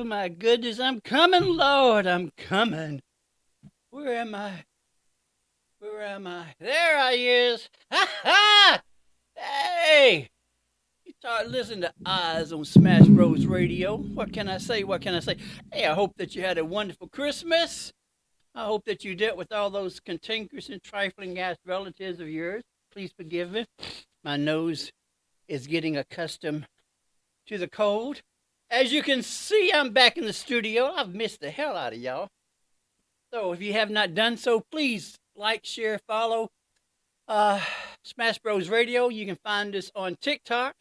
my goodness, I'm coming, Lord, I'm coming. Where am I? Where am I? There I is. Ha ha! Hey! You start listening to Eyes on Smash Bros. Radio. What can I say? What can I say? Hey, I hope that you had a wonderful Christmas. I hope that you dealt with all those cantankerous and trifling ass relatives of yours. Please forgive me. My nose is getting accustomed to the cold. As you can see, I'm back in the studio. I've missed the hell out of y'all. So if you have not done so, please like, share, follow Smash Bros. Radio. You can find us on TikTok.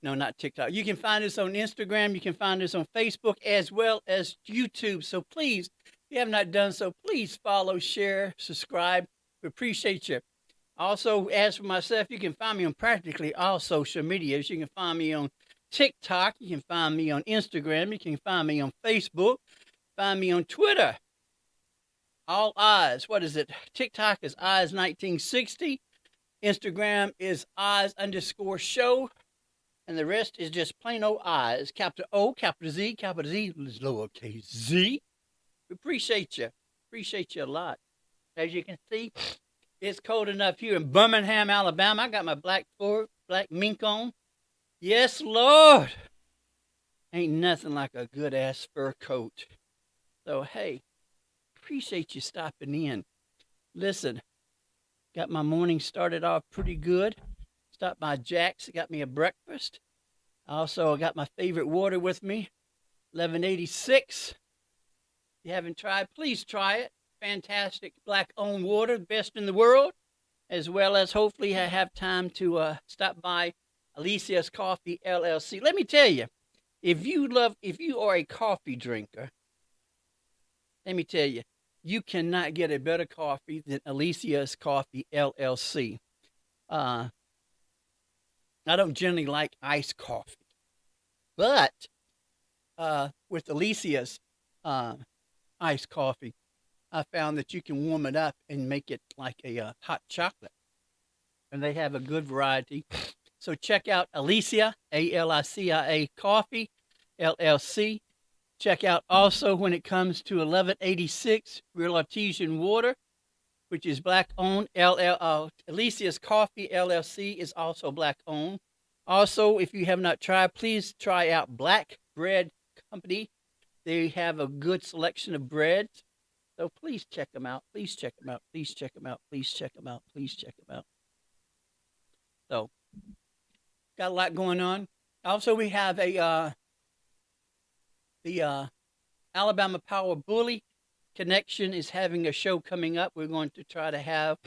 No, not TikTok. You can find us on Instagram. You can find us on Facebook as well as YouTube. So please, if you have not done so, please follow, share, subscribe. We appreciate you. Also, as for myself, you can find me on practically all social medias. You can find me on TikTok. You can find me on Instagram. You can find me on Facebook. Find me on Twitter. All eyes. What is it? TikTok is eyes1960. Instagram is eyes_show. And the rest is just plain old eyes. Capital O, capital Z is lowercase z. We appreciate you. Appreciate you a lot. As you can see, it's cold enough here in Birmingham, Alabama. I got my black mink on. Yes, Lord. Ain't nothing like a good-ass fur coat. So, hey, appreciate you stopping in. Listen, got my morning started off pretty good. Stopped by Jack's, got me a breakfast. Also, I got my favorite water with me, 1186. If you haven't tried, please try it. Fantastic black-owned water, best in the world. As well as hopefully I have time to stop by Alicia's Coffee LLC. Let me tell you, if you are a coffee drinker, let me tell you, you cannot get a better coffee than Alicia's Coffee LLC. I don't generally like iced coffee, but with Alicia's iced coffee, I found that you can warm it up and make it like a hot chocolate. And they have a good variety. So check out Alicia, Alicia Coffee, LLC. Check out also when it comes to 1186 Real Artesian Water, which is black-owned. Alicia's Coffee, LLC is also black-owned. Also, if you have not tried, please try out Black Bread Company. They have a good selection of breads. So please check them out. Please check them out. Please check them out. Please check them out. Please check them out. So, got a lot going on. Also, we have the Alabama Power Bully Connection is having a show coming up. We're going to try to have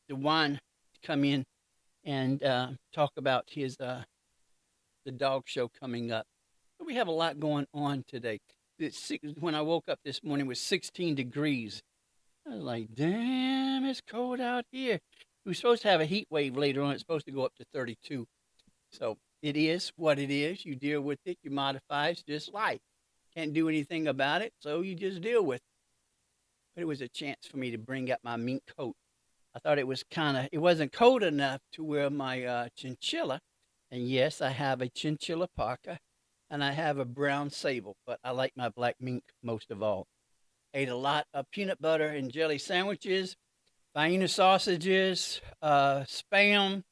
DeJuan come in and talk about his the dog show coming up. So we have a lot going on today. When I woke up this morning, it was 16 degrees. I was like, damn, it's cold out here. We're supposed to have a heat wave later on. It's supposed to go up to 32. So it is what it is. You deal with it. You modify it. It's just life. Can't do anything about it, so you just deal with it. But it was a chance for me to bring out my mink coat. I thought it wasn't cold enough to wear my chinchilla. And yes, I have a chinchilla parka, and I have a brown sable, but I like my black mink most of all. Ate a lot of peanut butter and jelly sandwiches, Vienna sausages, Spam,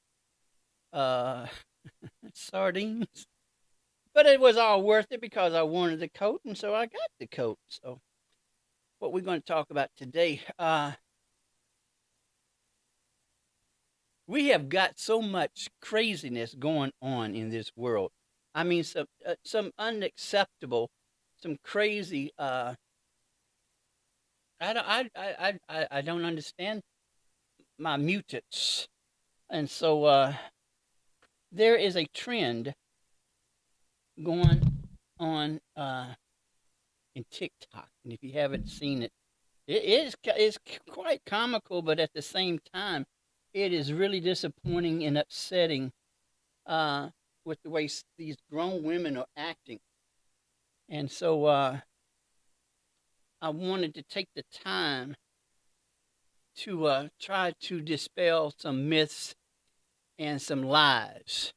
sardines. But it was all worth it because I wanted the coat, and so I got the coat. So what we're going to talk about today, we have got so much craziness going on in this world. I mean, some unacceptable, some crazy. I don't understand my mutants, and so there is a trend going on in TikTok, and if you haven't seen it, it's quite comical, but at the same time, it is really disappointing and upsetting with the way these grown women are acting. And so I wanted to take the time to try to dispel some myths and some lies.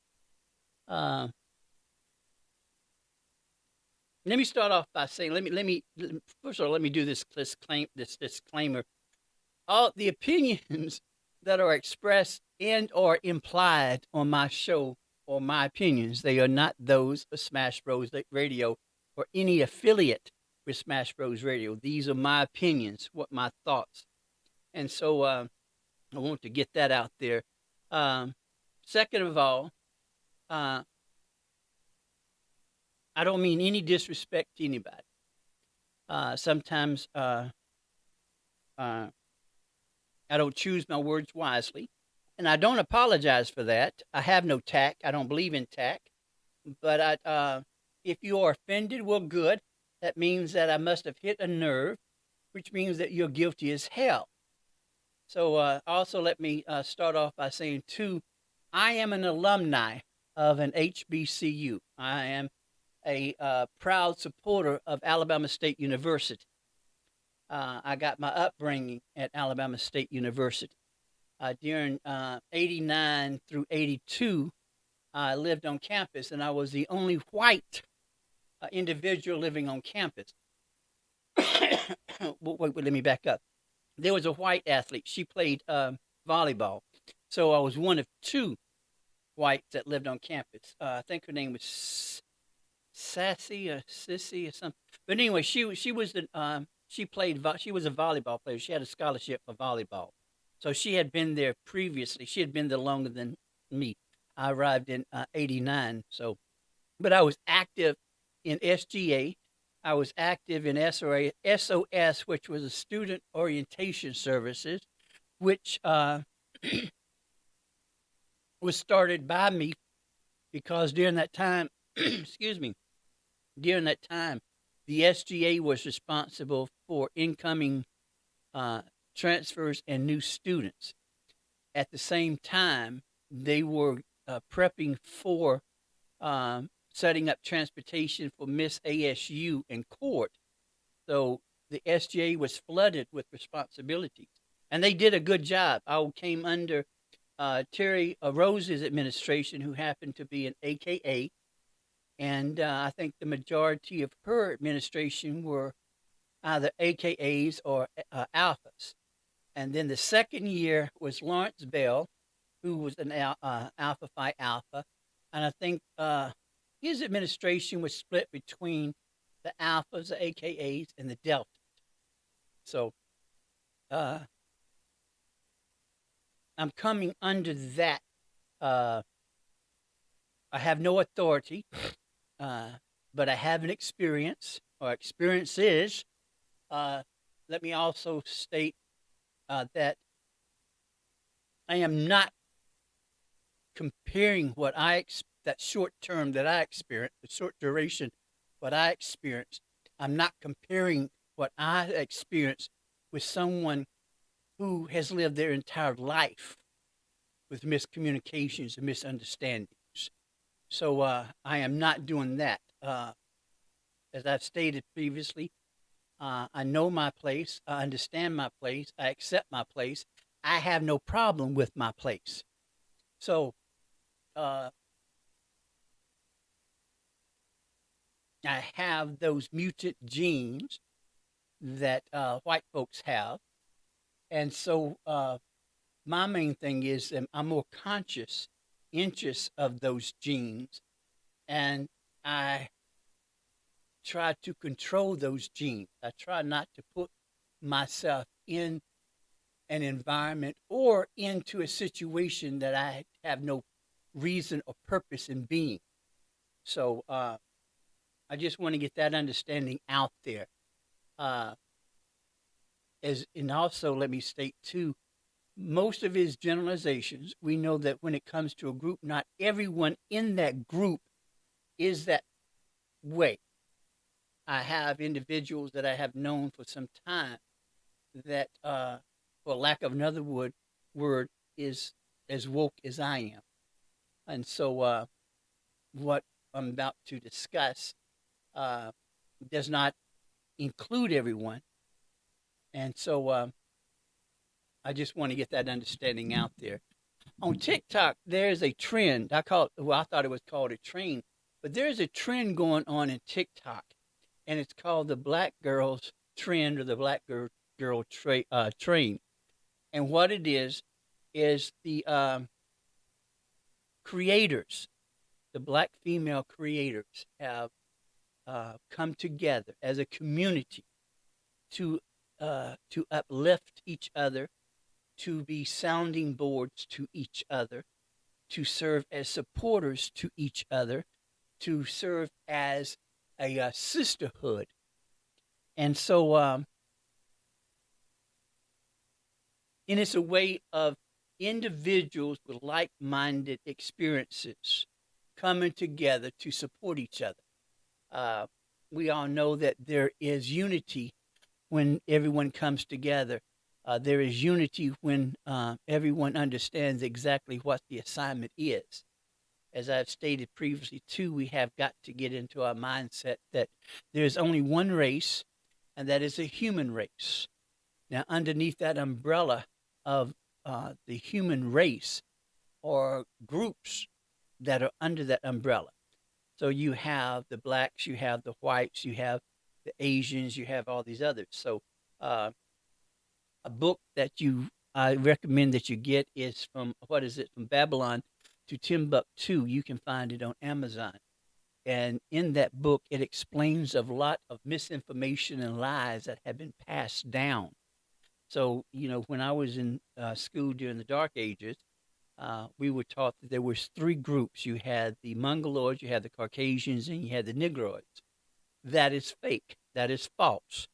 let me start off by saying, first of all, let me do this disclaimer. All the opinions that are expressed and or implied on my show are my opinions. They are not those of Smash Bros. Radio or any affiliate with Smash Bros. Radio. These are my opinions, what my thoughts. And so I want to get that out there. Second of all, I don't mean any disrespect to anybody. Sometimes I don't choose my words wisely, and I don't apologize for that. I have no tact. I don't believe in tact. But if you are offended, well, good. That means that I must have hit a nerve, which means that you're guilty as hell. So also let me start off by saying, too, I am an alumni of an HBCU. I am a proud supporter of Alabama State University. I got my upbringing at Alabama State University. During 89 through 82, I lived on campus, and I was the only white individual living on campus. wait, let me back up. There was a white athlete. She played volleyball. So I was one of two whites that lived on campus. I think her name was Sassy or Sissy or something. But anyway, she was she was a volleyball player. She had a scholarship for volleyball. So she had been there previously. She had been there longer than me. I arrived in 89. So, but I was active in SGA. I was active in SOS, which was a student orientation services, which was started by me because during that time, excuse me, during that time, the SGA was responsible for incoming transfers and new students. At the same time, they were prepping for setting up transportation for Miss ASU in court. So the SGA was flooded with responsibilities, and they did a good job. I came under Terry Rose's administration, who happened to be an AKA, and I think the majority of her administration were either AKAs or alphas. And then the second year was Lawrence Bell, who was an Alpha Phi Alpha, and I think his administration was split between the Alphas, the AKAs, and the Deltas. So I'm coming under that. I have no authority, but I have an experience or experiences. Let me also state that I am not comparing what that short term that I experienced, the short duration, what I experienced. I'm not comparing what I experienced with someone who has lived their entire life with miscommunications and misunderstandings. So I am not doing that. As I've stated previously, I know my place. I understand my place. I accept my place. I have no problem with my place. So I have those mutant genes that white folks have. And so my main thing is I'm more conscious of those genes, and I try to control those genes. I try not to put myself in an environment or into a situation that I have no reason or purpose in being. So I just want to get that understanding out there. And also let me state too, most of his generalizations, we know that when it comes to a group, not everyone in that group is that way. I have individuals that I have known for some time that, for lack of another word, is as woke as I am. And so what I'm about to discuss does not include everyone. And so I just want to get that understanding out there. On TikTok, there's a trend. I thought it was called a trend, but there's a trend going on in TikTok. and it's called the Black Girls Trend or the Black Girl Train. And what it is the creators, the Black female creators, have come together as a community to uplift each other, to be sounding boards to each other, to serve as supporters to each other, to serve as a sisterhood. And so, and it's a way of individuals with like-minded experiences coming together to support each other. We all know that there is unity when everyone comes together. There is unity when everyone understands exactly what the assignment is. As I've stated previously, too, we have got to get into our mindset that there's only one race, and that is a human race. Now, underneath that umbrella of the human race are groups that are under that umbrella. So you have the blacks, you have the whites, you have the Asians, you have all these others. So a book that I recommend that you get is from From Babylon to Timbuktu. You can find it on Amazon. And in that book, it explains a lot of misinformation and lies that have been passed down. So, when I was in school during the Dark Ages, we were taught that there was three groups. You had the Mongoloids, you had the Caucasians, and you had the Negroids. That is fake. That is false.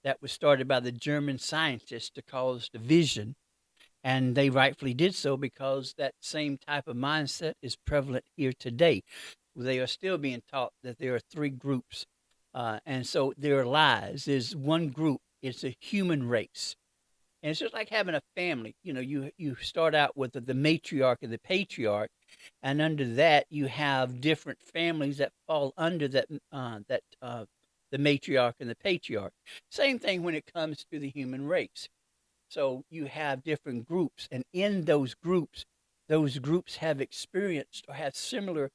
That was started by the German scientists to cause division, and they rightfully did so because that same type of mindset is prevalent here today. They are still being taught that there are three groups, and so there are lies. There's one group. It's a human race. And it's just like having a family. You start out with the matriarch and the patriarch, and under that you have different families that fall under the matriarch and the patriarch. Same thing when it comes to the human race. So you have different groups, and in those groups have experienced or have similar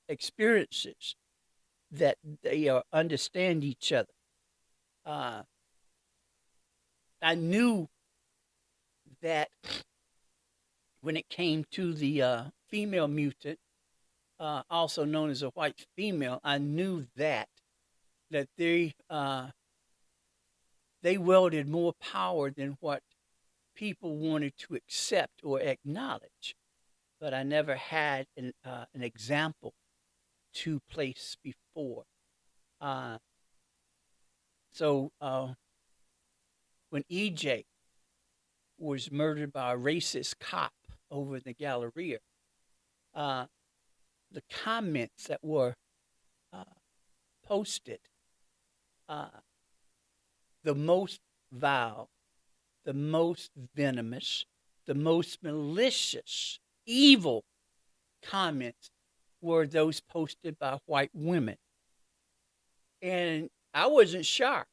experiences that they understand each other. I knew that when it came to the female mutant, also known as a white female, I knew that they wielded more power than what people wanted to accept or acknowledge. But I never had an example to place before. So when EJ was murdered by a racist cop over in the Galleria, the comments that were posted, the most vile, the most venomous, the most malicious, evil comments were those posted by white women. And I wasn't shocked.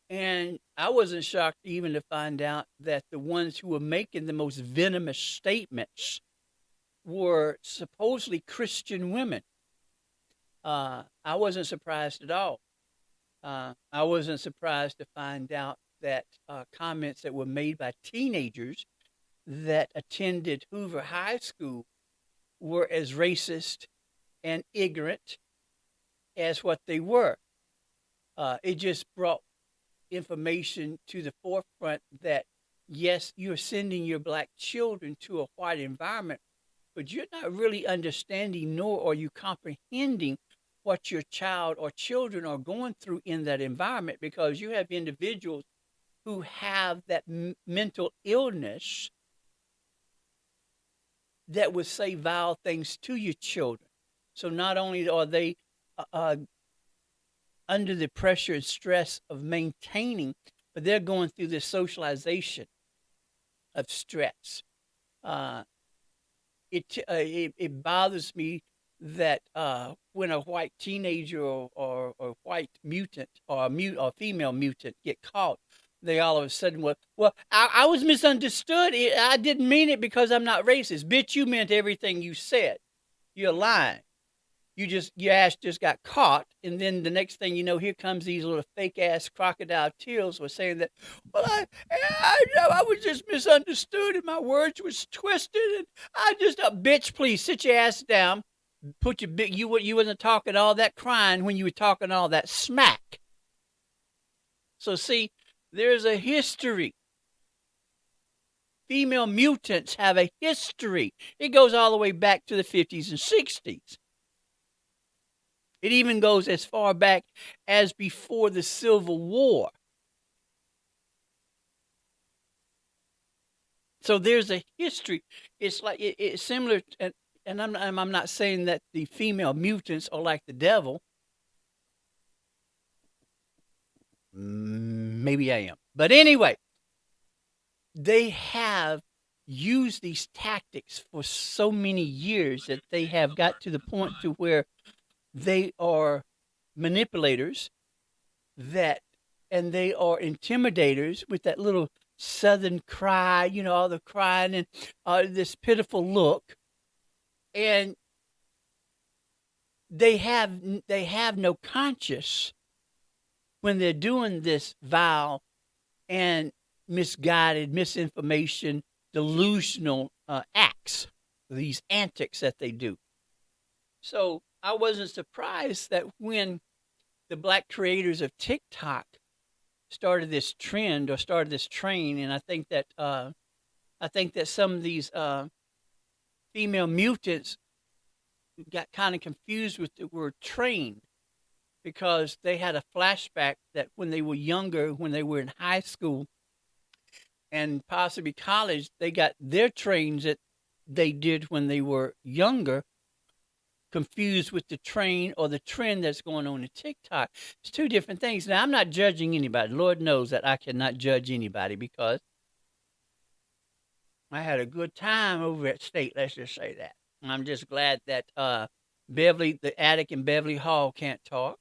And I wasn't shocked even to find out that the ones who were making the most venomous statements were supposedly Christian women. I wasn't surprised at all. I wasn't surprised to find out that comments that were made by teenagers that attended Hoover High School were as racist and ignorant as what they were. It just brought information to the forefront that, yes, you're sending your black children to a white environment, but you're not really understanding nor are you comprehending what your child or children are going through in that environment, because you have individuals who have that mental illness that would say vile things to your children. So not only are they under the pressure and stress of maintaining, but they're going through this socialization of stress. It bothers me that when a white teenager or white mutant or female mutant get caught, they all of a sudden, well, I was misunderstood. I didn't mean it because I'm not racist. Bitch, you meant everything you said. You're lying. your ass just got caught, and then the next thing you know, here comes these little fake ass crocodile tears were saying that, well, I know I was just misunderstood and my words was twisted, and I just bitch, please sit your ass down, put your big you wasn't talking all that crying when you were talking all that smack. So see, there's a history. Female mutants have a history. It goes all the way back to the 50s and 60s. It even goes as far back as before the Civil War. So there's a history. It's like it's similar, and I'm not saying that the female mutants are like the devil. Maybe I am, but anyway, they have used these tactics for so many years that they have got to the point to where they are manipulators and they are intimidators with that little southern cry, all the crying and this pitiful look. And they have no conscience when they're doing this vile and misguided, misinformation, delusional acts, these antics that they do. So I wasn't surprised that when the black creators of TikTok started this trend or started this train, and I think that some of these female mutants got kind of confused with the word train, because they had a flashback that when they were younger, when they were in high school and possibly college, they got their trains that they did when they were younger confused with the train or the trend that's going on in TikTok. It's two different things. Now, I'm not judging anybody. Lord knows that I cannot judge anybody because I had a good time over at State. Let's just say that. And I'm just glad that the attic in Beverly Hall can't talk.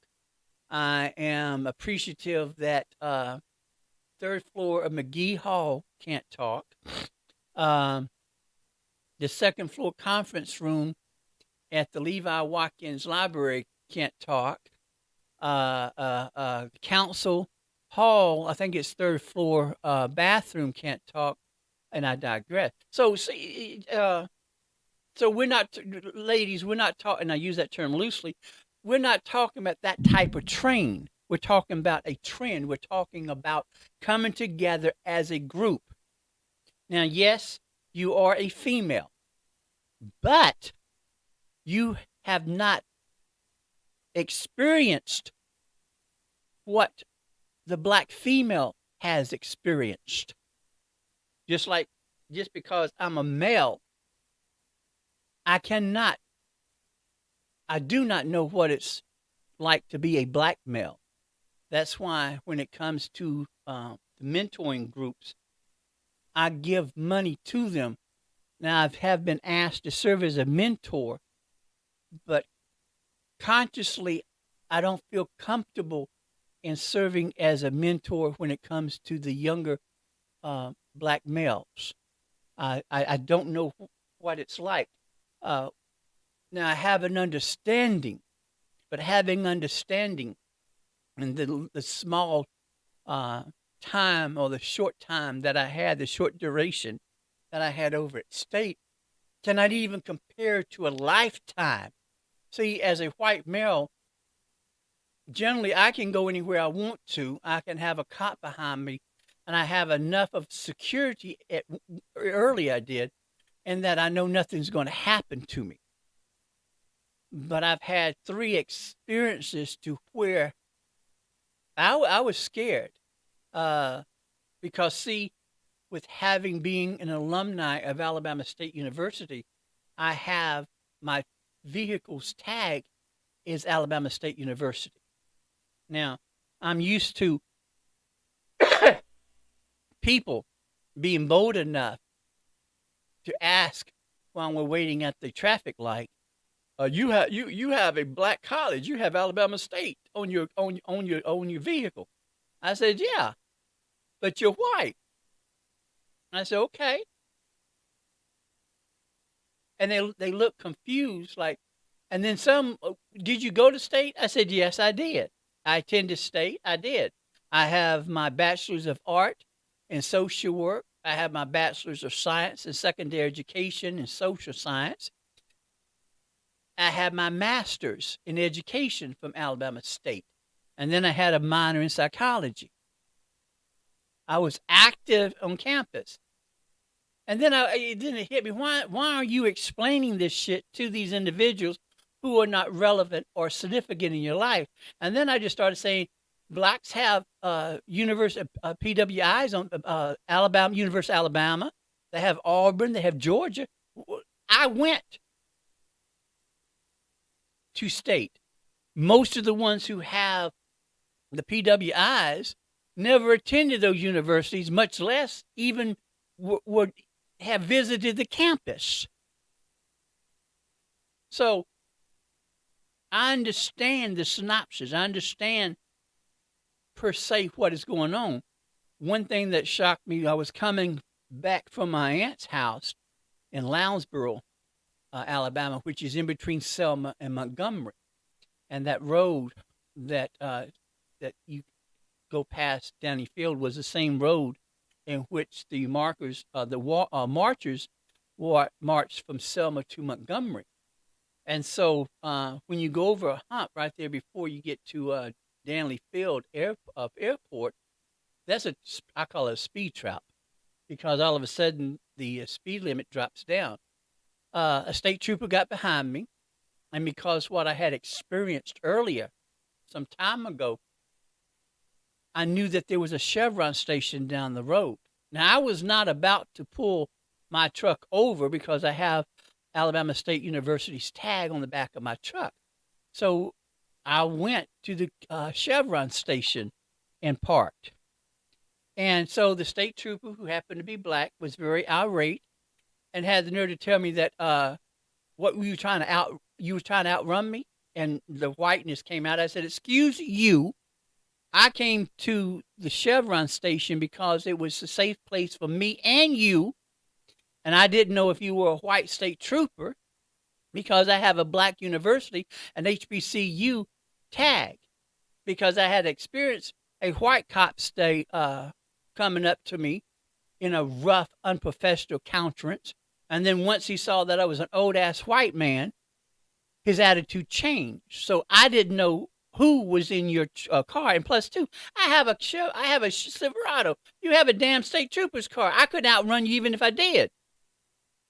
I am appreciative that third floor of McGee Hall can't talk. The second floor conference room at the Levi Watkins Library can't talk. Council Hall, I think it's third floor bathroom can't talk, and I digress. So see, so we're not, ladies, we're not talking, and I use that term loosely, we're not talking about that type of train. We're talking about a trend. We're talking about coming together as a group. Now, yes, you are a female, but you have not experienced what the black female has experienced. Just because I'm a male, I do not know what it's like to be a black male. That's why when it comes to the mentoring groups, I give money to them. Now, I have been asked to serve as a mentor, but consciously, I don't feel comfortable in serving as a mentor when it comes to the younger black males. I don't know what it's like. Now, I have an understanding, but having understanding and the small time or the short time that I had, the short duration that I had over at State, cannot even compare to a lifetime. See, as a white male, generally I can go anywhere I want to. I can have a cop behind me, and I have enough of security early I did, and that I know nothing's going to happen to me. But I've had 3 experiences to where I was scared because, see, with being an alumni of Alabama State University, I have my vehicle's tag is Alabama State University. Now, I'm used to people being bold enough to ask while we're waiting at the traffic light, you have a black college, you have Alabama State on your vehicle. I said, yeah, but you're white. I said, okay. And they look confused, like, And then some, did you go to state? I said, yes, I did. I attended state. I did. I have my bachelor's of art in social work. I have my bachelor's of science in secondary education and social science. I had my master's in education from Alabama State. And then I had a minor in psychology. I was active on campus. And then it hit me, why are you explaining this shit to these individuals who are not relevant or significant in your life? And then I just started saying, blacks have university PWIs on Alabama, University of Alabama. They have Auburn. They have Georgia. I went to state. Most of the ones who have the PWIs never attended those universities, much less even have visited the campus. So I understand the synopsis. I understand per se what is going on. One thing that shocked me, I was coming back from my aunt's house in Lounsboro, Alabama, which is in between Selma and Montgomery. And that road that you go past Downey Field was the same road in which the marchers marched from Selma to Montgomery. And so when you go over a hump right there before you get to Downey Field Airport, I call it a speed trap, because all of a sudden the speed limit drops down. A state trooper got behind me, and because what I had experienced earlier, some time ago, I knew that there was a Chevron station down the road. Now, I was not about to pull my truck over because I have Alabama State University's tag on the back of my truck. So I went to the Chevron station and parked. And so the state trooper, who happened to be black, was very irate and had the nerve to tell me that what were you trying to outrun me? And the whiteness came out. I said, excuse you. I came to the Chevron station because it was a safe place for me and you. And I didn't know if you were a white state trooper because I have a black university, an HBCU tag, because I had experienced a white cop stay coming up to me in a rough, unprofessional countenance. And then once he saw that I was an old-ass white man, his attitude changed. So I didn't know who was in your car. And plus, too, I have a Silverado. You have a damn state trooper's car. I couldn't outrun you even if I did.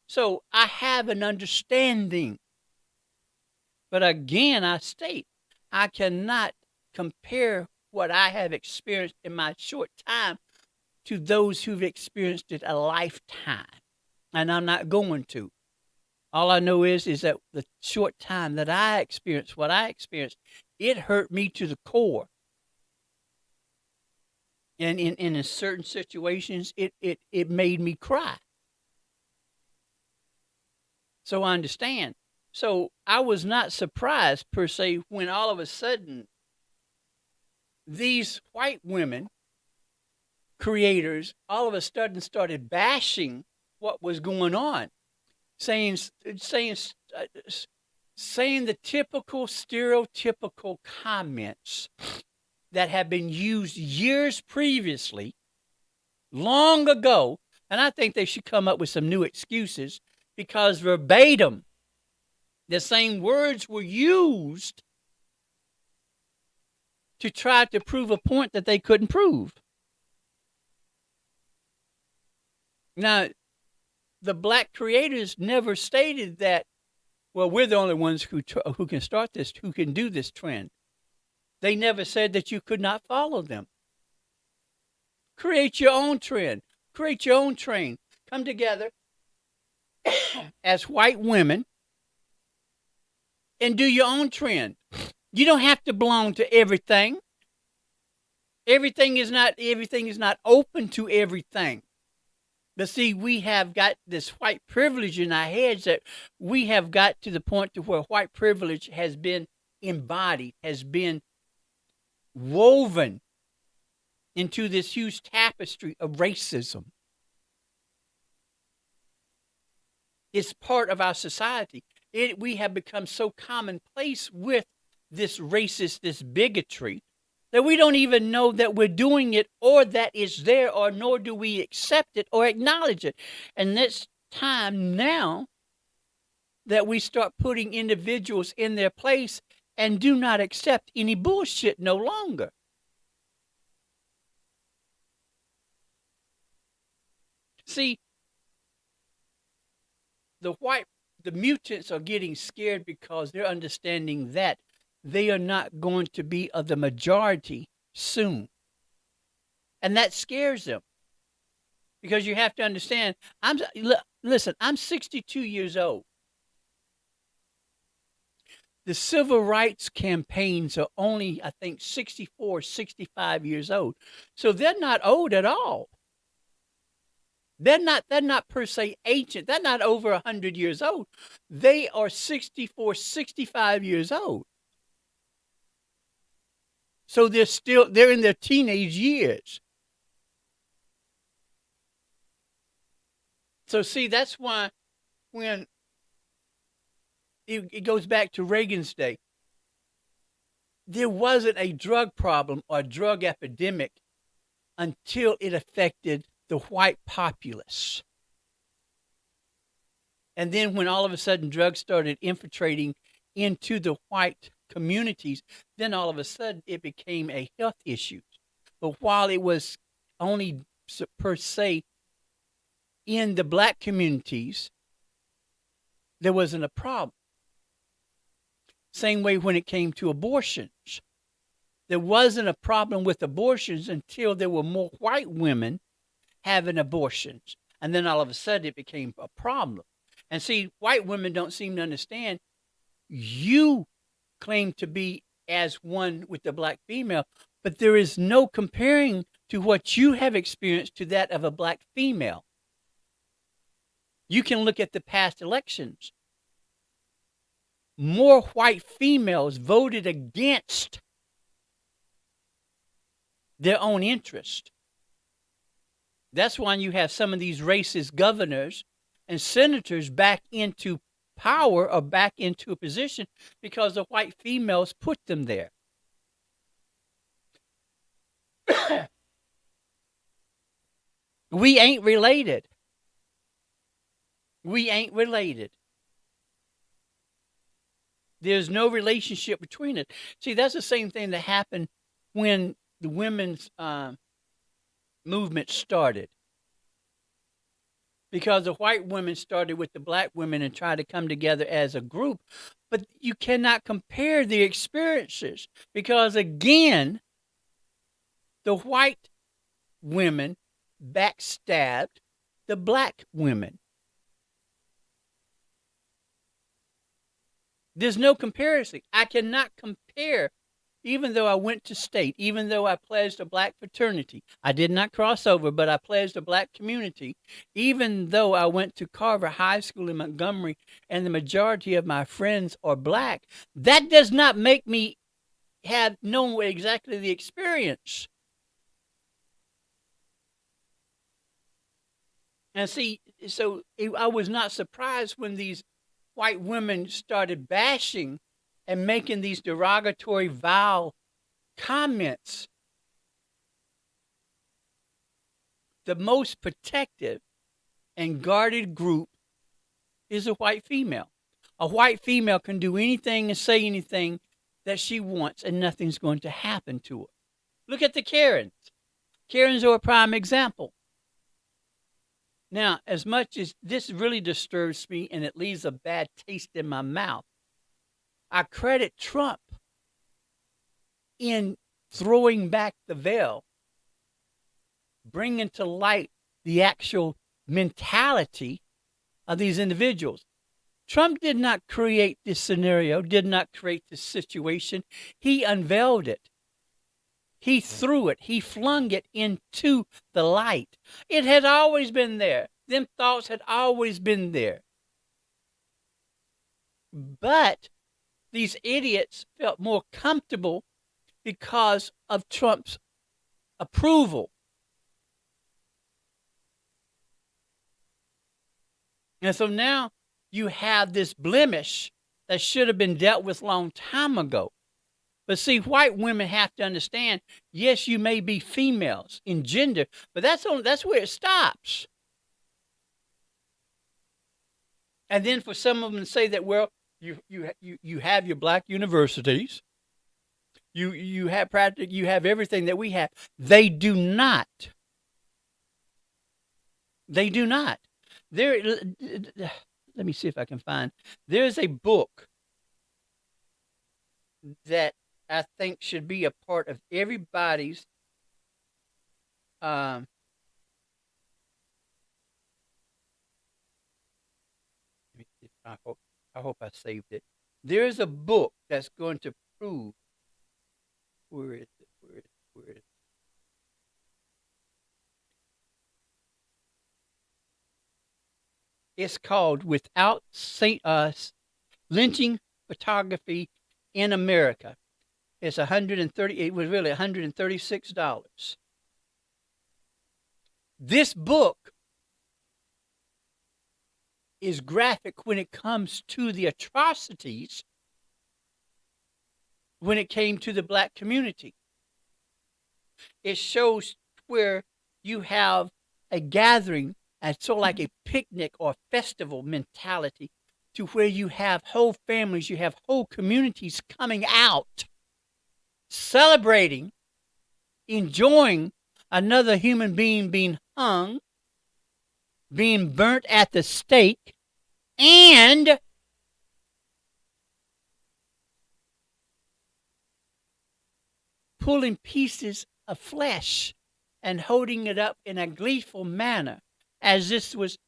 So I have an understanding. But again, I state, I cannot compare what I have experienced in my short time to those who've experienced it a lifetime. And I'm not going to. All I know is that the short time that I experienced what I experienced, it hurt me to the core. And in certain situations, it made me cry. So I understand. So I was not surprised, per se, when all of a sudden these white women creators all of a sudden started bashing what was going on, saying the typical stereotypical comments that have been used years previously, long ago. And I think they should come up with some new excuses, because verbatim, the same words were used to try to prove a point that they couldn't prove. Now, the black creators never stated that, well, we're the only ones who can start this, who can do this trend. They never said that you could not follow them. Create your own trend. Create your own train. Come together as white women and do your own trend. You don't have to belong to everything. Everything is not open to everything. But see, we have got this white privilege in our heads that we have got to the point to where white privilege has been embodied, has been woven into this huge tapestry of racism. It's part of our society. We have become so commonplace with this racist, this bigotry, that we don't even know that we're doing it or that it's there, or nor do we accept it or acknowledge it. And it's time now that we start putting individuals in their place and do not accept any bullshit no longer. See, the mutants are getting scared because they're understanding that they are not going to be of the majority soon. And that scares them. Because you have to understand, listen, I'm 62 years old. The civil rights campaigns are only, I think, 64, 65 years old. So they're not old at all. They're not per se ancient. They're not over 100 years old. They are 64, 65 years old. So they're in their teenage years. So see, that's why when it goes back to Reagan's day, there wasn't a drug problem or drug epidemic until it affected the white populace. And then when all of a sudden drugs started infiltrating into the white communities, then all of a sudden it became a health issue. But while it was only per se in the black communities, there wasn't a problem. Same way when it came to abortions. There wasn't a problem with abortions until there were more white women having abortions. And then all of a sudden it became a problem. And see, white women don't seem to understand. You claim to be as one with the black female, but there is no comparing to what you have experienced to that of a black female. You can look at the past elections. More white females voted against their own interest. That's why you have some of these racist governors and senators back into power or back into a position because the white females put them there. We ain't related. We ain't related. There's no relationship between it. See, that's the same thing that happened when the women's movement started. Because the white women started with the black women and tried to come together as a group. But you cannot compare the experiences because, again, the white women backstabbed the black women. There's no comparison. I cannot compare, even though I went to state, even though I pledged a black fraternity. I did not cross over, but I pledged a black community. Even though I went to Carver High School in Montgomery and the majority of my friends are black, that does not make me have known exactly the experience. And see, so I was not surprised when these white women started bashing and making these derogatory, vile comments. The most protective and guarded group is a white female. A white female can do anything and say anything that she wants, and nothing's going to happen to her. Look at the Karens. Karens are a prime example. Now, as much as this really disturbs me and it leaves a bad taste in my mouth, I credit Trump in throwing back the veil, bringing to light the actual mentality of these individuals. Trump did not create this scenario, did not create this situation. He unveiled it. He threw it. He flung it into the light. It had always been there. Them thoughts had always been there. But these idiots felt more comfortable because of Trump's approval. And so now you have this blemish that should have been dealt with long time ago. But see, white women have to understand, yes, you may be females in gender, but that's where it stops. And then for some of them to say that, well, you have your black universities, you have everything that we have. They do not. They do not. Let me see if I can find. There's a book that I think should be a part of everybody's I hope I saved it. There is a book that's going to prove. Where is it? Where is it? Where is it? It's called "Without Lynching Photography in America." It's $130. It was really $136. This book is graphic when it comes to the atrocities when it came to the black community. It shows where you have a gathering, and sort of like a picnic or festival mentality, to where you have whole families, you have whole communities coming out, celebrating, enjoying another human being being hung, being burnt at the stake, and pulling pieces of flesh and holding it up in a gleeful manner, as this was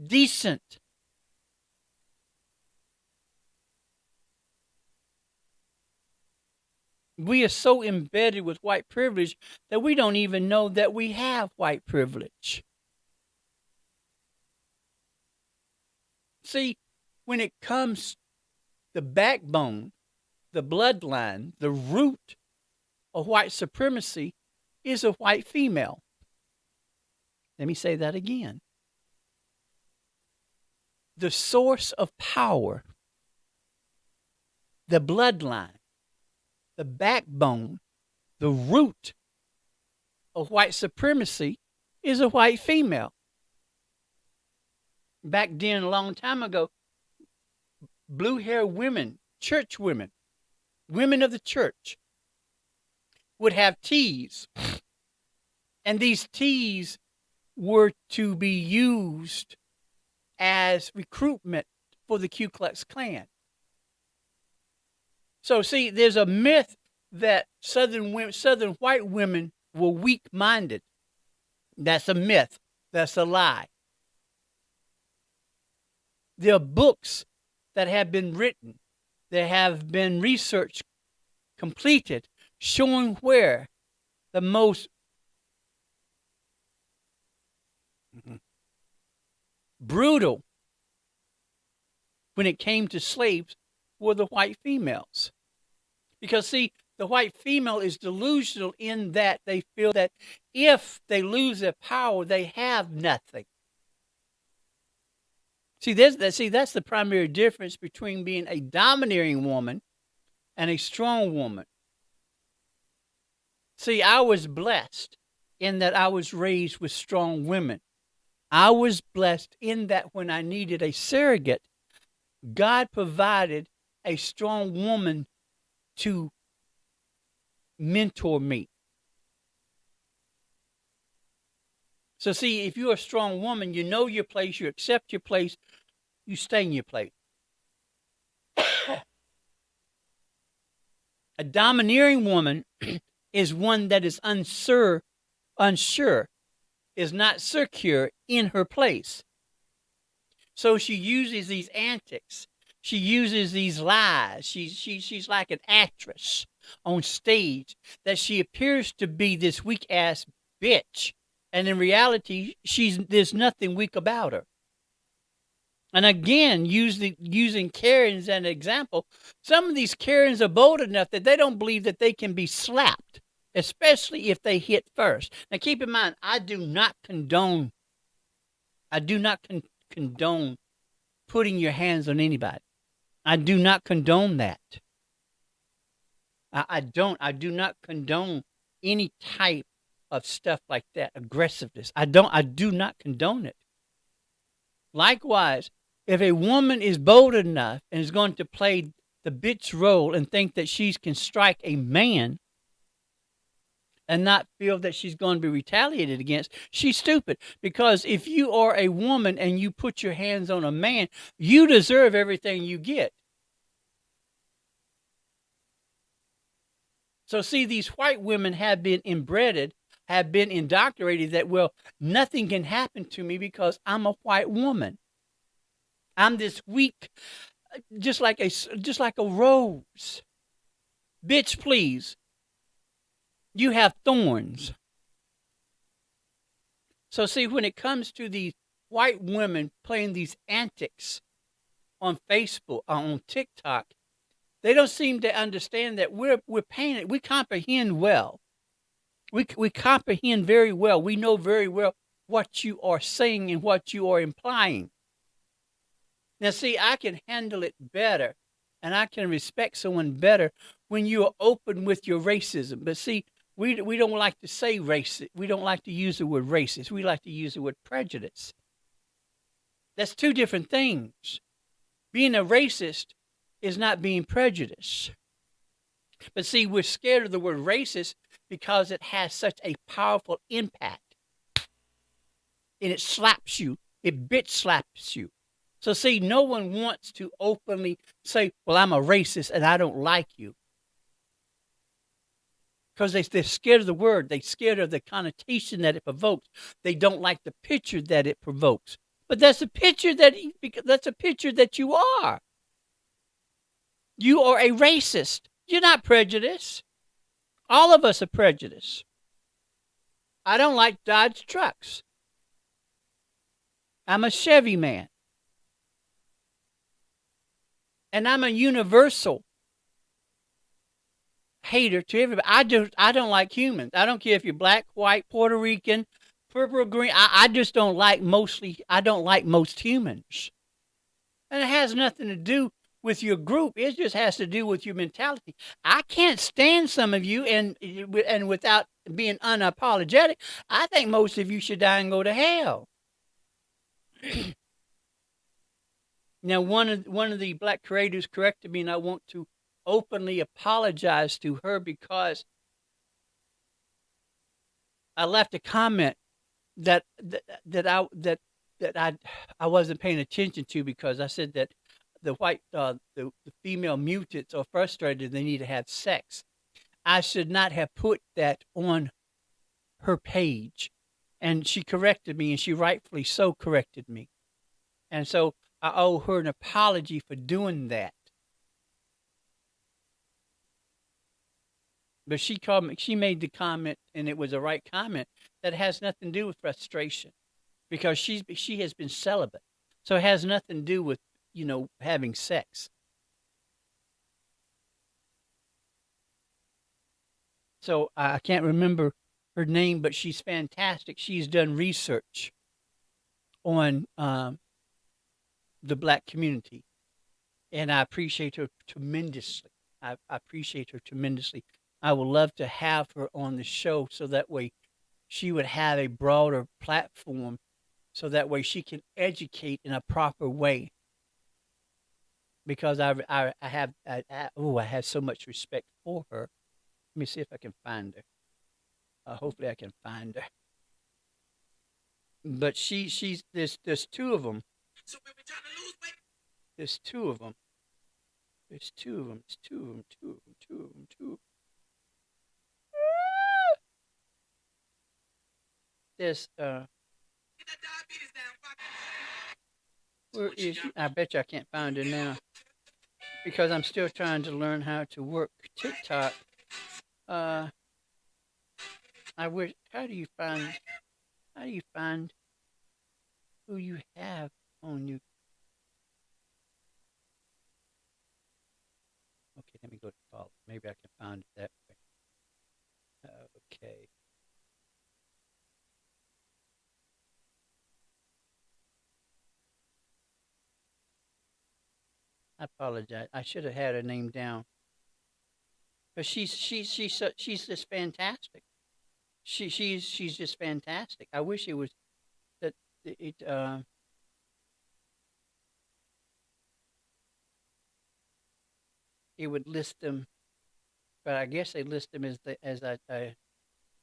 decent. We are so embedded with white privilege that we don't even know that we have white privilege. See, when it comes the backbone, the bloodline, the root of white supremacy is a white female. Let me say that again. The source of power, the bloodline, the backbone, the root of white supremacy is a white female. Back then, a long time ago, blue-haired women, church women, women of the church, would have teas. And these teas were to be used as recruitment for the Ku Klux Klan. So see, there's a myth that Southern white women were weak-minded. That's a myth. That's a lie. There are books that have been written, there have been research completed showing where the most brutal when it came to slaves were the white females. Because, see, the white female is delusional in that they feel that if they lose their power, they have nothing. See, that's the primary difference between being a domineering woman and a strong woman. See, I was blessed in that I was raised with strong women. I was blessed in that when I needed a surrogate, God provided a strong woman to mentor me. So see, if you're a strong woman, you know your place, you accept your place, you stay in your place. A domineering woman is one that is unsure, is not secure in her place. So she uses these antics. She uses these lies. She's like an actress on stage that she appears to be this weak-ass bitch. And in reality, there's nothing weak about her. And again, using Karens as an example, some of these Karens are bold enough that they don't believe that they can be slapped, especially if they hit first. Now, keep in mind, I do not condone condone putting your hands on anybody. I do not condone that. I don't. I do not condone any type of stuff like that, aggressiveness. I do not condone it. Likewise, if a woman is bold enough and is going to play the bitch role and think that she can strike a man and not feel that she's going to be retaliated against, she's stupid. Because if you are a woman and you put your hands on a man, you deserve everything you get. So see, these white women have been inbred, have been indoctrinated that, well, nothing can happen to me because I'm a white woman. I'm this weak, just like a rose. Bitch, please. You have thorns. So see, when it comes to these white women playing these antics on Facebook, on TikTok, they don't seem to understand that we're paying it. We comprehend well. We comprehend very well. We know very well what you are saying and what you are implying. Now, see, I can handle it better, and I can respect someone better when you are open with your racism. But see, we don't like to say racist. We don't like to use the word racist. We like to use the word prejudice. That's two different things. Being a racist is not being prejudiced. But see, we're scared of the word racist because it has such a powerful impact. And it slaps you. It bitch slaps you. So see, no one wants to openly say, well, I'm a racist and I don't like you. Because they're scared of the word. They're scared of the connotation that it provokes. They don't like the picture that it provokes. But that's a picture that you are. You are a racist. You're not prejudiced. All of us are prejudiced. I don't like Dodge trucks. I'm a Chevy man. And I'm a universal hater to everybody. I don't like humans. I don't care if you're black, white, Puerto Rican, purple, green. I just don't like most humans. And it has nothing to do with your group. It just has to do with your mentality. I can't stand some of you, and without being unapologetic, I think most of you should die and go to hell. Now, one of the black creators corrected me, and I want to openly apologize to her because I left a comment that I wasn't paying attention to, because I said that the female mutants are frustrated, they need to have sex. I should not have put that on her page. And she corrected me, and she rightfully so corrected me. And so I owe her an apology for doing that. But she made the comment, and it was a right comment, that has nothing to do with frustration, because she has been celibate. So it has nothing to do with, having sex. So I can't remember her name, but she's fantastic. She's done research on the black community, and I appreciate her tremendously. I appreciate her tremendously. I would love to have her on the show, so that way she would have a broader platform, so that way she can educate in a proper way. Because I have so much respect for her. Let me see if I can find her. Hopefully I can find her. But there's two of them. So we're trying to lose weight. There's two of them. There's two of them. There's Get that diabetes down. Where is she? I bet you I can't find her now, because I'm still trying to learn how to work TikTok. I wish. How do you find who you have on you? Okay, let me go to follow. Maybe I can find it that way. Okay. I apologize. I should have had her name down. But she's just fantastic. She's just fantastic. I wish it was that it would list them, but I guess they list them as I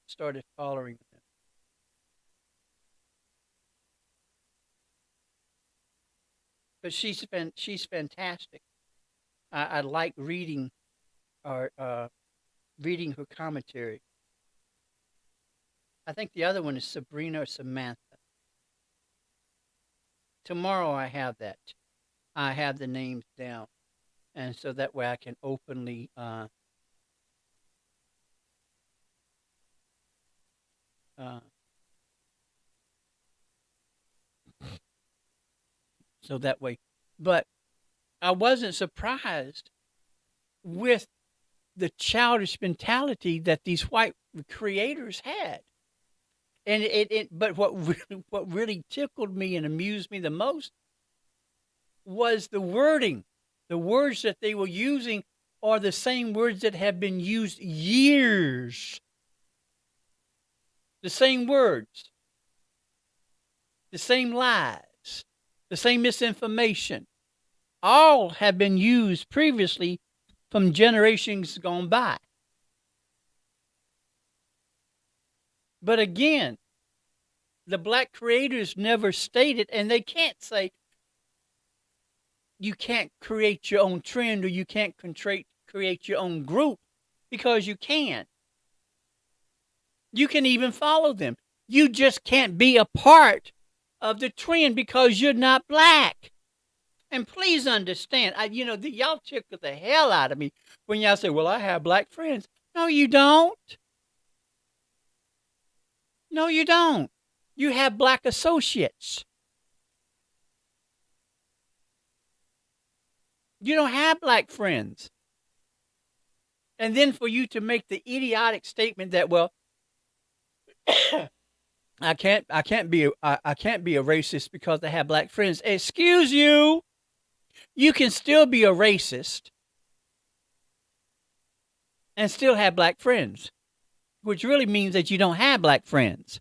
started following them. But she's fantastic. I like reading or reading her commentary. I think the other one is Sabrina or Samantha. Tomorrow I have that. I have the names down, and so that way I can openly uh, so that way. But I wasn't surprised with the childish mentality that these white creators had. And but what really tickled me and amused me the most was the wording. The words that they were using are the same words that have been used years. The same words, the same lies, the same misinformation. All have been used previously from generations gone by. But again, the black creators never stated, and they can't say you can't create your own trend or you can't create your own group, because you can. You can even follow them. You just can't be a part of the trend because you're not black. And please understand, y'all tickle the hell out of me when y'all say, well, I have black friends. No, you don't. No, you don't. You have black associates. You don't have black friends. And then for you to make the idiotic statement that, well, I can't be a racist because I have black friends. Excuse you. You can still be a racist and still have black friends, which really means that you don't have black friends.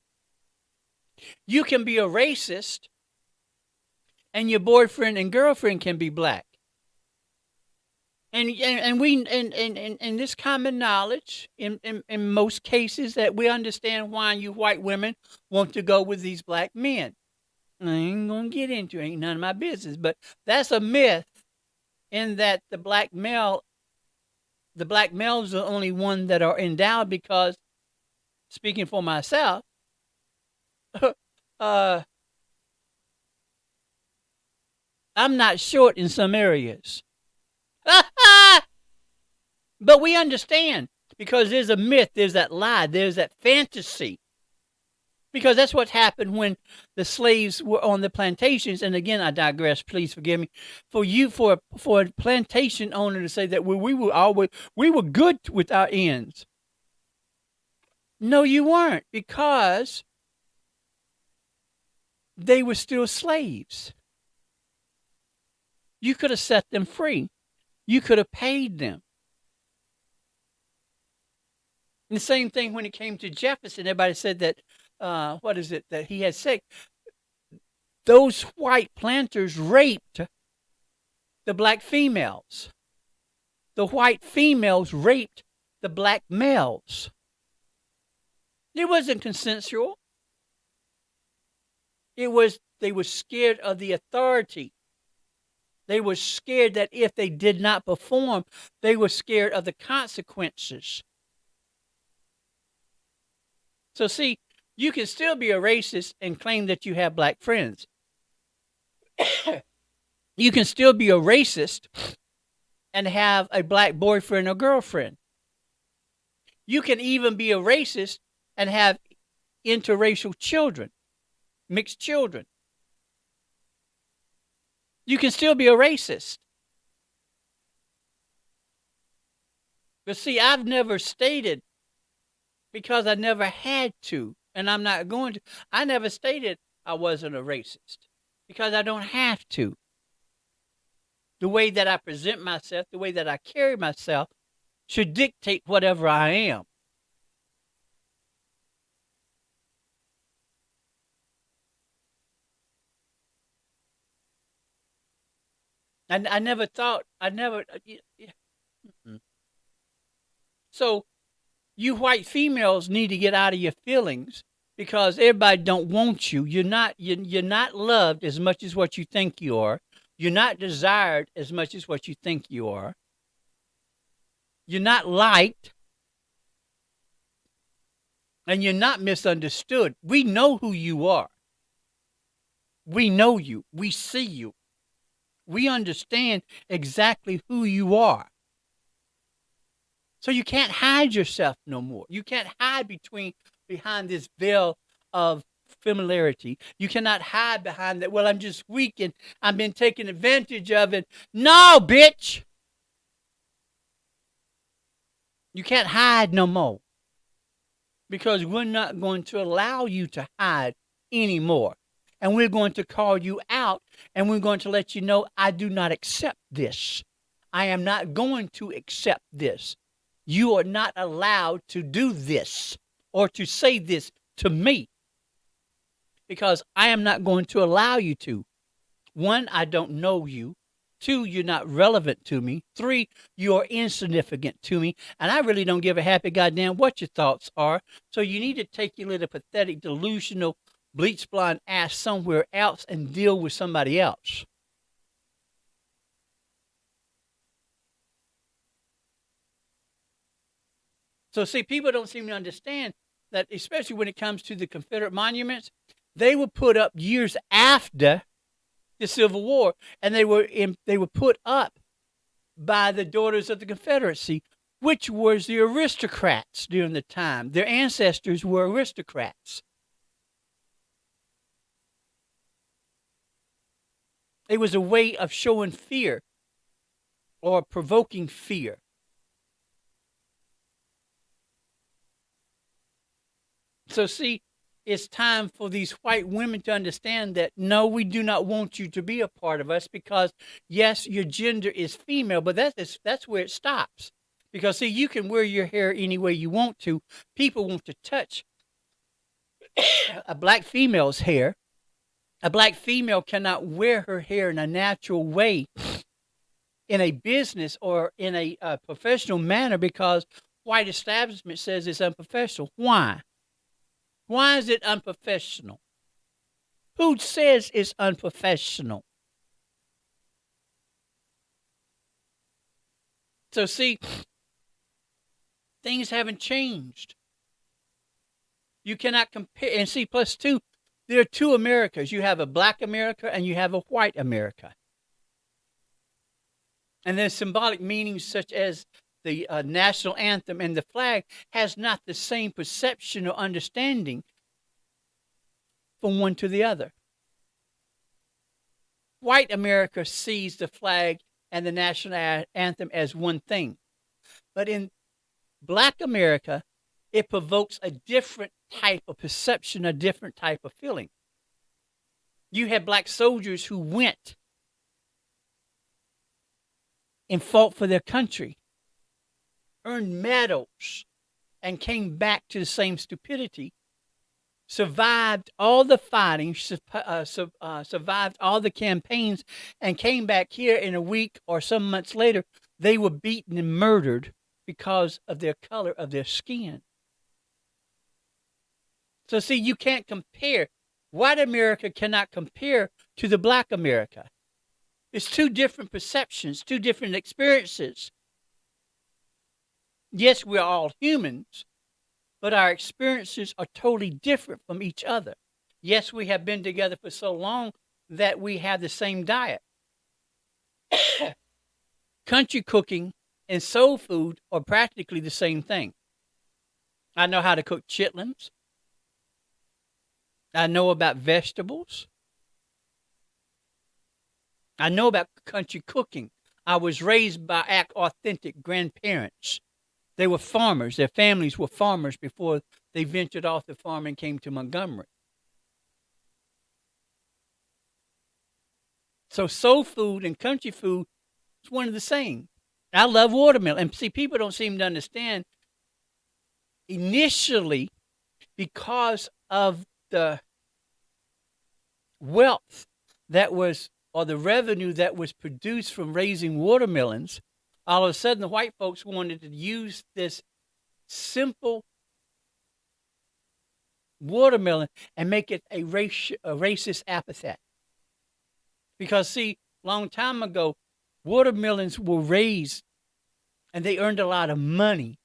You can be a racist and your boyfriend and girlfriend can be black. And this common knowledge in most cases that we understand why you white women want to go with these black men. I ain't gonna get into it, ain't none of my business, but that's a myth in that the black males are the only one that are endowed, because speaking for myself, I'm not short in some areas. But we understand, because there's a myth, there's that lie, there's that fantasy. Because that's what happened when the slaves were on the plantations. And again, I digress. Please forgive me. For a plantation owner to say that we were good with our ends. No, you weren't, because they were still slaves. You could have set them free. You could have paid them. And the same thing when it came to Jefferson. Everybody said that, that he had said? Those white planters raped the black females. The white females raped the black males. It wasn't consensual. They were scared of the authority. They were scared that if they did not perform, they were scared of the consequences. So see, you can still be a racist and claim that you have black friends. You can still be a racist and have a black boyfriend or girlfriend. You can even be a racist and have interracial children, mixed children. You can still be a racist. But see, I've never stated, because I never had to, and I'm not going to, I never stated I wasn't a racist, because I don't have to. The way that I present myself, the way that I carry myself should dictate whatever I am. And I never thought, So you white females need to get out of your feelings because everybody don't want you. You're not loved as much as what you think you are. You're not desired as much as what you think you are. You're not liked. And you're not misunderstood. We know who you are. We know you. We see you. We understand exactly who you are. So you can't hide yourself no more. You can't hide behind this veil of familiarity. You cannot hide behind that, well, I'm just weak and I've been taken advantage of it. No, bitch. You can't hide no more. Because we're not going to allow you to hide anymore. And we're going to call you out and we're going to let you know, I do not accept this. I am not going to accept this. You are not allowed to do this or to say this to me because I am not going to allow you to. 1, I don't know you. 2, you're not relevant to me. 3, you are insignificant to me. And I really don't give a happy goddamn what your thoughts are. So you need to take your little pathetic, delusional, bleach blonde ass somewhere else and deal with somebody else. So see, people don't seem to understand that, especially when it comes to the Confederate monuments, they were put up years after the Civil War, and they were put up by the Daughters of the Confederacy, which was the aristocrats during the time. Their ancestors were aristocrats. It was a way of showing fear or provoking fear. So see, it's time for these white women to understand that, no, we do not want you to be a part of us because, yes, your gender is female, but that's where it stops. Because, see, you can wear your hair any way you want to. People want to touch a black female's hair. A black female cannot wear her hair in a natural way in a business or in a professional manner because white establishment says it's unprofessional. Why? Why is it unprofessional? Who says it's unprofessional? So see, things haven't changed. You cannot compare. And see, plus 2, there are 2 Americas. You have a black America and you have a white America. And there's symbolic meanings such as the national anthem and the flag has not the same perception or understanding from one to the other. White America sees the flag and the national anthem as one thing. But in black America, it provokes a different type of perception, a different type of feeling. You had black soldiers who went and fought for their country, earned medals, and came back to the same stupidity, survived all the fighting, survived all the campaigns, and came back here in a week or some months later, they were beaten and murdered because of their color of their skin. So see, you can't compare. White America cannot compare to the black America. It's 2 different perceptions, 2 different experiences. Yes, we're all humans, but our experiences are totally different from each other. Yes, we have been together for so long that we have the same diet. Country cooking and soul food are practically the same thing. I know how to cook chitlins. I know about vegetables. I know about country cooking. I was raised by authentic grandparents. They were farmers. Their families were farmers before they ventured off the farm and came to Montgomery. So soul food and country food It's one of the same. I love watermelon. And see, people don't seem to understand initially because of the wealth that was, or the revenue that was produced from raising watermelons, all of a sudden the white folks wanted to use this simple watermelon and make it a racist epithet. Because, see, long time ago, watermelons were raised and they earned a lot of money,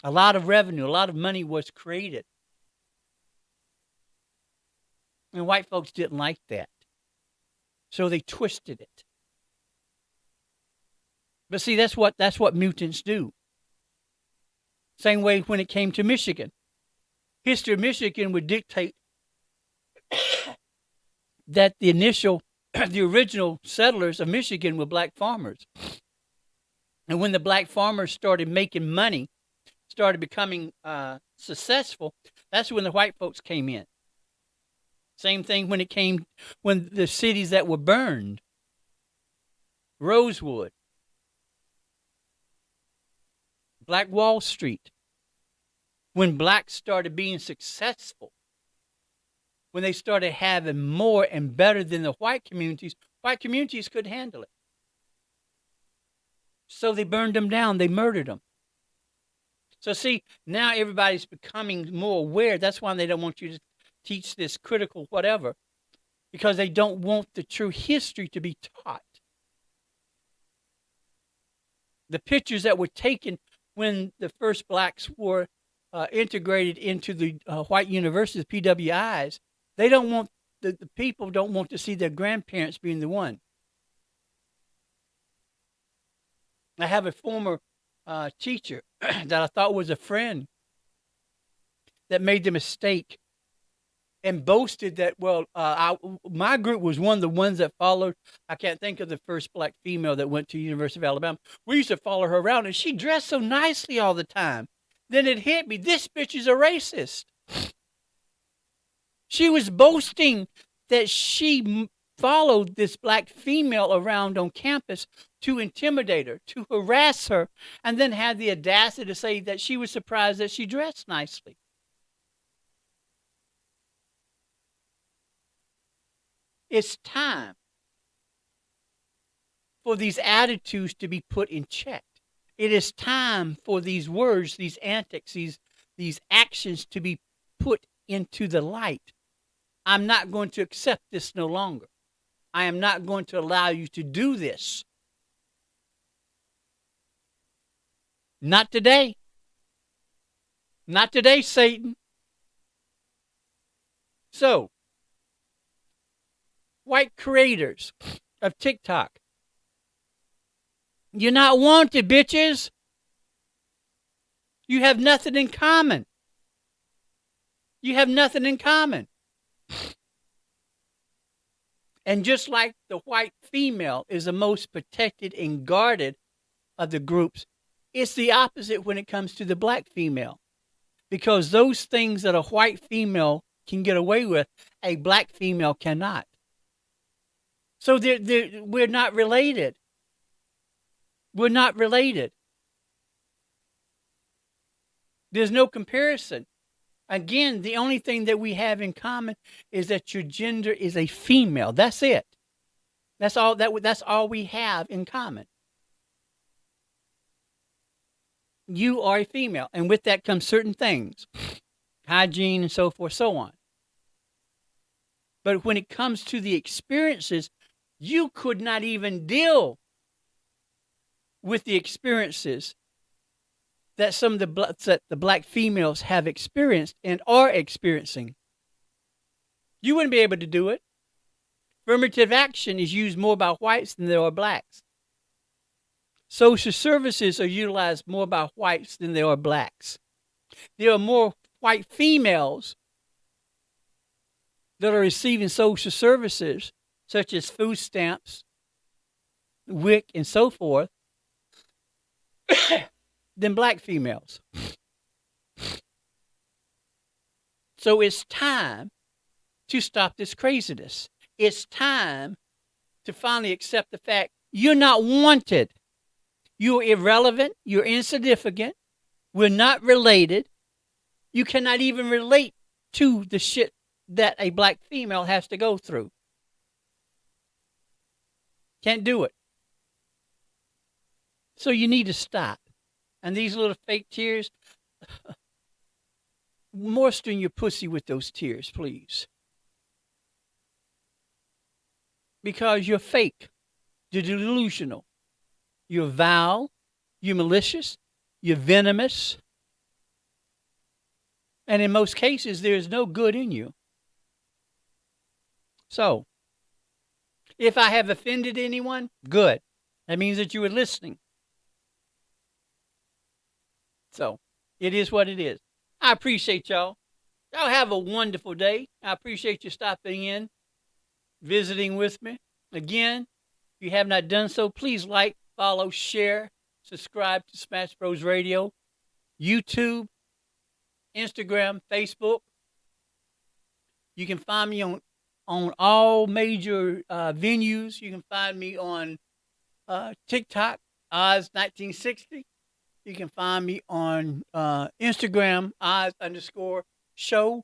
a lot of revenue, a lot of money was created. And white folks didn't like that. So they twisted it. But see, that's what mutants do. Same way when it came to Michigan. History of Michigan would dictate that the original settlers of Michigan were black farmers. And when the black farmers started making money, started becoming successful, that's when the white folks came in. Same thing when the cities that were burned, Rosewood, Black Wall Street, when blacks started being successful, when they started having more and better than the white communities couldn't handle it. So they burned them down, they murdered them. So see, now everybody's becoming more aware. That's why they don't want you to teach this critical whatever, because they don't want the true history to be taught. The pictures that were taken when the first blacks were integrated into the white universities, PWIs, they don't want, the people don't want to see their grandparents being the one. I have a former teacher that I thought was a friend that made the mistake and boasted that, well, my group was one of the ones that followed. I can't think of the first black female that went to the University of Alabama. We used to follow her around, and she dressed so nicely all the time. Then it hit me, this bitch is a racist. She was boasting that she followed this black female around on campus to intimidate her, to harass her, and then had the audacity to say that she was surprised that she dressed nicely. It's time for these attitudes to be put in check. It is time for these words, these antics, these actions to be put into the light. I'm not going to accept this no longer. I am not going to allow you to do this. Not today. Not today, Satan. So, white creators of TikTok, you're not wanted, bitches. You have nothing in common. You have nothing in common. And just like the white female is the most protected and guarded of the groups, it's the opposite when it comes to the black female. Because those things that a white female can get away with, a black female cannot. So we're not related. We're not related. There's no comparison. Again, the only thing that we have in common is that your gender is a female. That's it. That's all we have in common. You are a female, and with that comes certain things, hygiene and so forth, so on. But when it comes to the experiences, you could not even deal with the experiences that some of the black females have experienced and are experiencing. You wouldn't be able to do it. Affirmative action is used more by whites than there are blacks. Social services are utilized more by whites than there are blacks. There are more white females that are receiving social services, such as food stamps, WIC, and so forth, than black females. So it's time to stop this craziness. It's time to finally accept the fact You're not wanted. You're irrelevant. You're insignificant. We're not related. You cannot even relate to the shit that a black female has to go through. Can't do it. So you need to stop. And these little fake tears, moisten your pussy with those tears, please. Because you're fake. You're delusional. You're vile. You're malicious. You're venomous. And in most cases, there is no good in you. So, if I have offended anyone, good. That means that you were listening. So, it is what it is. I appreciate y'all. Y'all have a wonderful day. I appreciate you stopping in, visiting with me. Again, if you have not done so, please like, follow, share, subscribe to Smash Bros Radio, YouTube, Instagram, Facebook. You can find me on all major venues. You can find me on TikTok, OZZz1960. You can find me on Instagram, OZZ_show.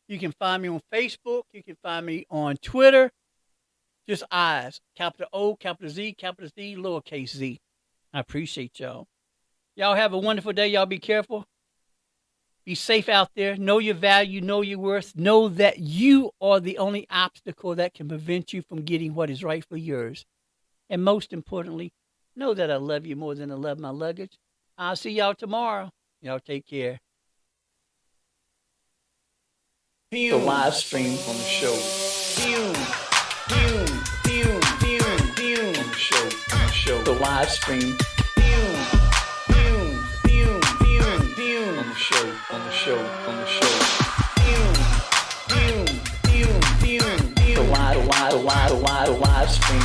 You can find me on Facebook. You can find me on Twitter. Just OZZz, capital O, capital Z, lowercase z. I appreciate y'all. Y'all have a wonderful day. Y'all be careful. Be safe out there. Know your value. Know your worth. Know that you are the only obstacle that can prevent you from getting what is rightfully yours. And most importantly, know that I love you more than I love my luggage. I'll see y'all tomorrow. Y'all take care. The live stream on the show. The live stream. On the show. The live stream.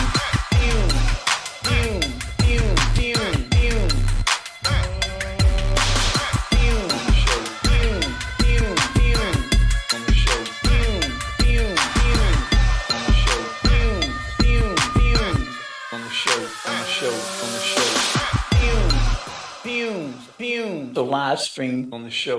The live stream on the show.